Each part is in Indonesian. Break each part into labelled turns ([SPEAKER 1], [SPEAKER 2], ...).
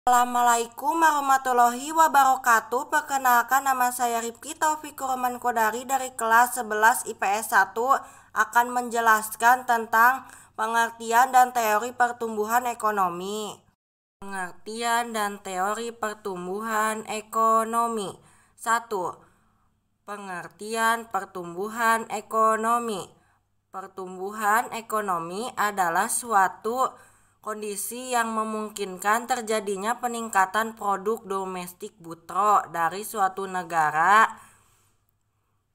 [SPEAKER 1] Assalamualaikum warahmatullahi wabarakatuh. Perkenalkan, nama saya Rifki Taufikur Rahman Kodari dari kelas 11 IPS 1 akan menjelaskan tentang pengertian dan teori pertumbuhan ekonomi. Pengertian dan teori pertumbuhan ekonomi. 1. Pengertian pertumbuhan ekonomi. Pertumbuhan ekonomi adalah suatu kondisi yang memungkinkan terjadinya peningkatan produk domestik bruto dari suatu negara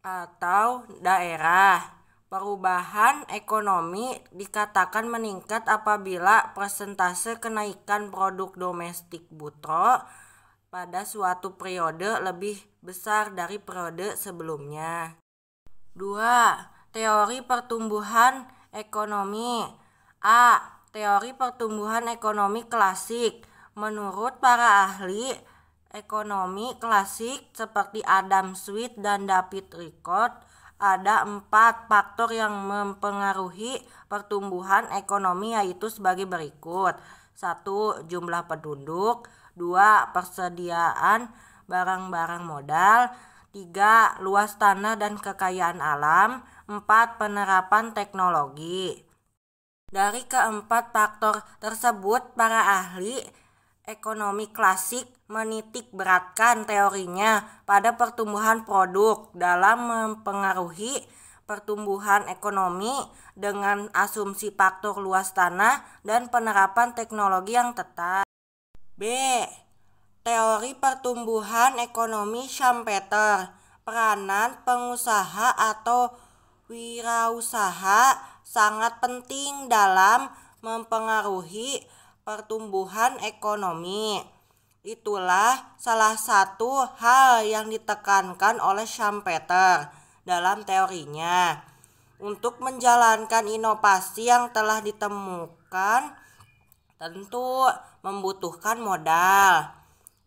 [SPEAKER 1] atau daerah. Perubahan ekonomi dikatakan meningkat apabila persentase kenaikan produk domestik bruto pada suatu periode lebih besar dari periode sebelumnya. 2. Teori pertumbuhan ekonomi. A. Teori pertumbuhan ekonomi klasik. Menurut para ahli ekonomi klasik seperti Adam Smith dan David Ricardo, ada 4 faktor yang mempengaruhi pertumbuhan ekonomi, yaitu sebagai berikut. 1. Jumlah penduduk. 2. Persediaan barang-barang modal. 3. Luas tanah dan kekayaan alam. 4. Penerapan teknologi. Dari keempat faktor tersebut, para ahli ekonomi klasik menitik beratkan teorinya pada pertumbuhan produk dalam mempengaruhi pertumbuhan ekonomi dengan asumsi faktor luas tanah dan penerapan teknologi yang tepat. B. Teori pertumbuhan ekonomi Schumpeter. Peranan pengusaha atau wirausaha sangat penting dalam mempengaruhi pertumbuhan ekonomi. Itulah salah satu hal yang ditekankan oleh Schumpeter dalam teorinya. Untuk menjalankan inovasi yang telah ditemukan, tentu membutuhkan modal.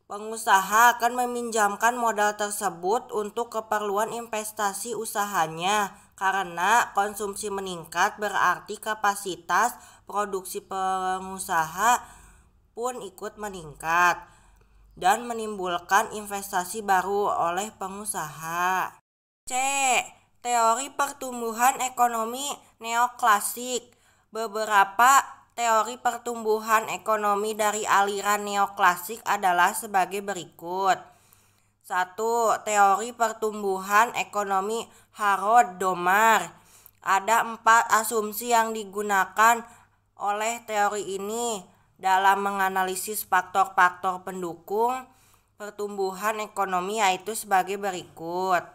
[SPEAKER 1] Pengusaha akan meminjamkan modal tersebut untuk keperluan investasi usahanya. Karena konsumsi meningkat, berarti kapasitas produksi pengusaha pun ikut meningkat dan menimbulkan investasi baru oleh pengusaha. C. Teori pertumbuhan ekonomi neoklasik. Beberapa teori pertumbuhan ekonomi dari aliran neoklasik adalah sebagai berikut. 1. Teori pertumbuhan ekonomi Harold Domar. Ada 4 asumsi yang digunakan oleh teori ini dalam menganalisis faktor-faktor pendukung pertumbuhan ekonomi, yaitu sebagai berikut.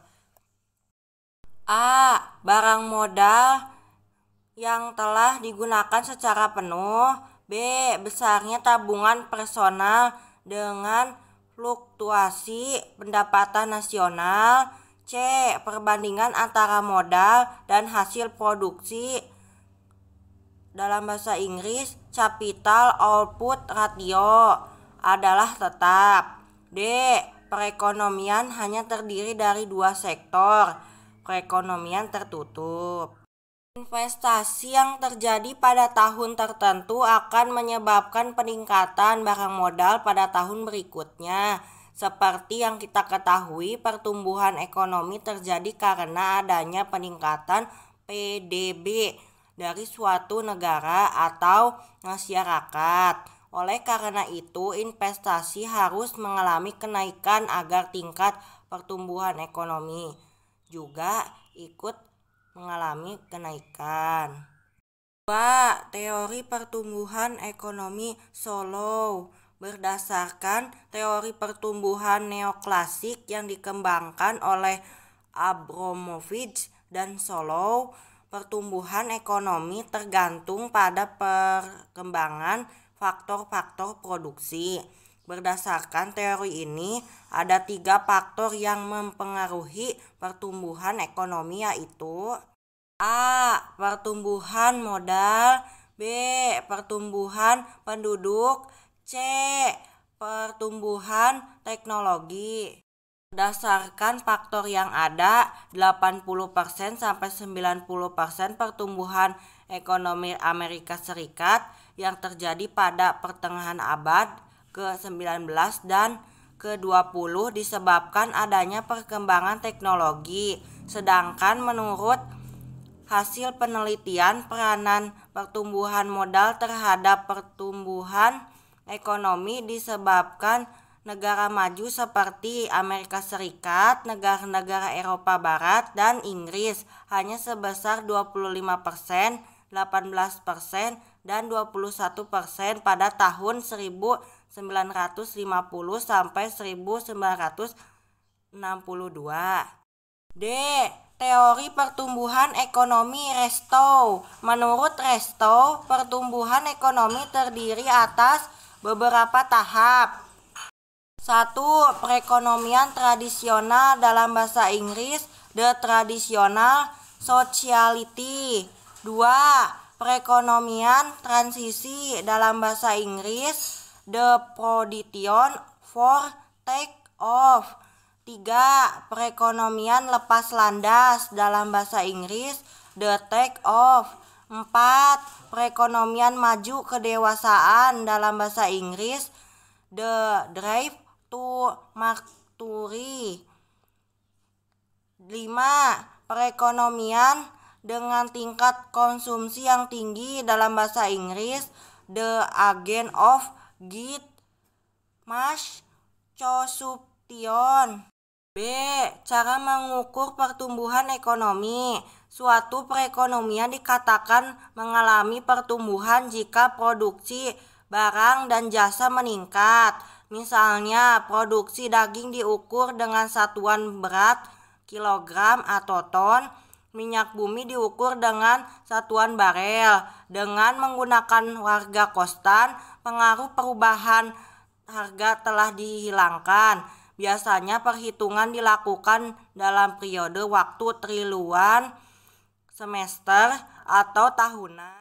[SPEAKER 1] A. Barang modal yang telah digunakan secara penuh. B. Besarnya tabungan personal dengan fluktuasi pendapatan nasional. C. Perbandingan antara modal dan hasil produksi, dalam bahasa Inggris capital output ratio, adalah tetap. D. Perekonomian hanya terdiri dari 2 sektor, perekonomian tertutup. Investasi yang terjadi pada tahun tertentu akan menyebabkan peningkatan barang modal pada tahun berikutnya. Seperti yang kita ketahui, pertumbuhan ekonomi terjadi karena adanya peningkatan PDB dari suatu negara atau masyarakat. Oleh karena itu, investasi harus mengalami kenaikan agar tingkat pertumbuhan ekonomi juga ikut mengalami kenaikan. 2. Teori pertumbuhan ekonomi Solow. Berdasarkan teori pertumbuhan neoklasik yang dikembangkan oleh Abramovich dan Solow, pertumbuhan ekonomi tergantung pada perkembangan faktor-faktor produksi. Berdasarkan teori ini, ada 3 faktor yang mempengaruhi pertumbuhan ekonomi, yaitu A. Pertumbuhan modal. B. Pertumbuhan penduduk. C. Pertumbuhan teknologi. Berdasarkan faktor yang ada, 80% sampai 90% pertumbuhan ekonomi Amerika Serikat yang terjadi pada pertengahan abad ke-19 dan ke-20 disebabkan adanya perkembangan teknologi. Sedangkan menurut hasil penelitian, peranan pertumbuhan modal terhadap pertumbuhan ekonomi disebabkan negara maju seperti Amerika Serikat, negara-negara Eropa Barat, dan Inggris hanya sebesar 25%, 18%, dan 21% pada tahun 1950 sampai 1962. D. Teori pertumbuhan ekonomi Restow. Menurut Restow, pertumbuhan ekonomi terdiri atas beberapa tahap. 1. Perekonomian tradisional, dalam bahasa Inggris the traditional society. 2. Perekonomian transisi, dalam bahasa Inggris the prediction for take off. 3. Perekonomian lepas landas, dalam bahasa Inggris the take off. 4. Perekonomian maju kedewasaan, dalam bahasa Inggris the drive to maturity. 5. Perekonomian dengan tingkat konsumsi yang tinggi, dalam bahasa Inggris the agent of great mass consumption. B. Cara mengukur pertumbuhan ekonomi. Suatu perekonomian dikatakan mengalami pertumbuhan jika produksi barang dan jasa meningkat. Misalnya, produksi daging diukur dengan satuan berat kilogram atau ton, minyak bumi diukur dengan satuan barel. Dengan menggunakan harga konstan, pengaruh perubahan harga telah dihilangkan. Biasanya perhitungan dilakukan dalam periode waktu triwulan, semester, atau tahunan.